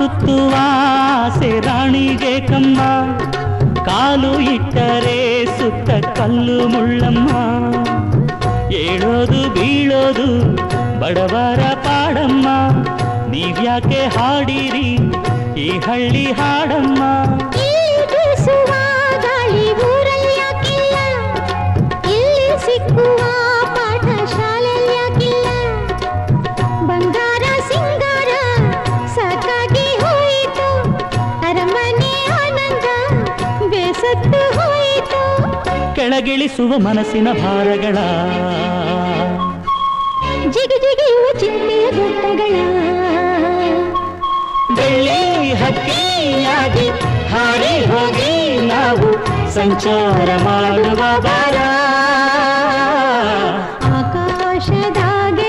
ಸುತ್ತುವ ಆಸೆ ರಾಣಿಗೆ ಕಮ್ಮ, ಕಾಲು ಇಟ್ಟರೆ ಸುತ್ತ ಕಲ್ಲು ಮುಳ್ಳಮ್ಮ. ಏಳೋದು ಬೀಳೋದು ಬಡವರ ಪಾಡಮ್ಮ, ನೀವ್ಯಾಕೆ ಹಾಡಿರಿ ಈ ಹಳ್ಳಿ ಹಾಡಮ್ಮ. ಗಾಳಿ ಊರಲ್ಲಿ ಯಾಕಿಲ್ಲ, ಇಲ್ಲಿ ಸಿಕ್ಕುವ ಪಾಠ ಶಾಲೆಯಲ್ಲಿ ಯಾಕಿಲ್ಲ. ಬಂಗಾರ ಸಿಂಗಾರ ಸಾಕಾಗಿ ಹೋಯಿತು, ಅರಮನೆ ಆನಂದ ಬೇಸತ್ತು ಹೋಯಿತು. ಕೆಳಗಿಳಿಸುವ ಮನಸ್ಸಿನ ಭಾರಗಳ, ಜಿಗಿಯುವ ಚಿಂತೆಯ ಗುಡ್ಡಗಳ. ಬೆಳ್ಳಿ ಹಕ್ಕಿಯಾಗಿ ಹಾರಿ ಹೋಗಿ ನಾವು ಸಂಚಾರ ಮಾಡುವ ಬಾರ.